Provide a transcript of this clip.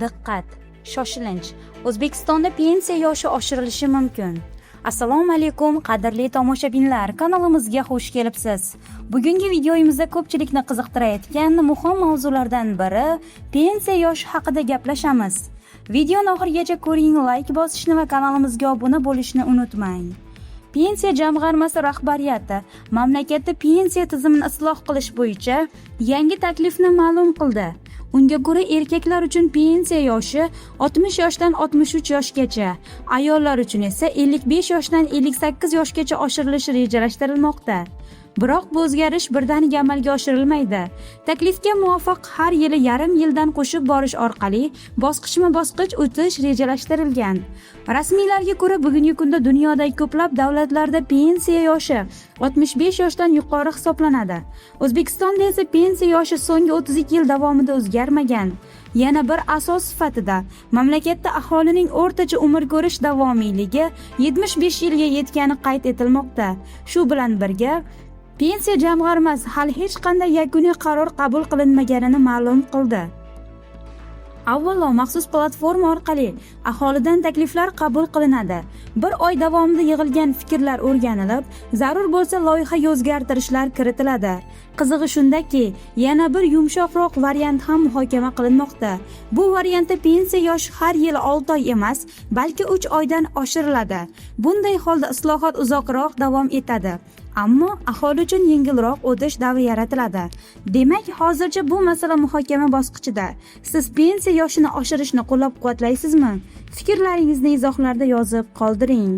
Diqqat! Shoshilinch! O'zbekistonda pensiya yoshi oshirilishi mumkin. Assalomu alaykum, qadrli tomoshabinlar, kanalimizga xush kelibsiz. Bugungi videomizda ko'pchilikni qiziqtirayotgan muhim mavzulardan biri pensiya yoshi haqida gaplashamiz. Videoni oxirigacha ko'ring, like bosishni va kanalimizga obuna bo'lishni unutmang. Pensiya jamg'armasi rahbariyati mamlakatda pensiya tizimini isloh qilish bo'yicha yangi taklifni ma'lum qildi. Unga ko'ra, erkaklar uchun pensiya yoshi 60 yoshdan 63 yoshgacha, ayollar uchun esa 55 yoshdan 58 yoshgacha oshirilishi rejalashtirilmoqda. Biroq bu o'zgarish birdaniga amalga oshirilmaydi. Taklifga muvofiq har yili yarim yildan qo'shib borish orqali bosqichma-bosqich o'tish rejalashtirilgan. Rasmiylarga ko'ra, bugungi kunda dunyodagi ko'plab davlatlarda pensiya yoshi 65 yoshdan yuqori hisoblanadi. O'zbekistonda esa pensiya yoshi so'nggi 32 yil davomida o'zgarmagan. Yana bir asos sifatida mamlakatda aholining o'rtacha umr ko'rish davomiyligi 75 yilga yetgani qayd etilmoqda. Shu bilan birga pensiya jamg'armasi hali hech qanday yakuniy qaror qabul qilinmaganini ma'lum qildi. Avvalo, maxsus platforma orqali aholidan takliflar qabul qilinadi. Bir oy davomida yig'ilgan fikrlar o'rganilib, zarur bo'lsa loyihaga o'zgartirishlar kiritiladi. Qizig'i shundaki, yana bir yumshoqroq variant ham muhokama qilinmoqda. Bu variantda pensiya yoshi har yili 6 oy emas, balki 3 oydan oshiriladi. Bunday holda islohot uzoqroq davom etadi. Ammo aholi uchun yengilroq o'tish davri yaratiladi. Demak, hozircha bu masala muhokama bosqichida. Siz pensiya yoshini oshirishni qo'llab-quvvatlaysizmi? Fikrlaringizni izohlarda yozib qoldiring.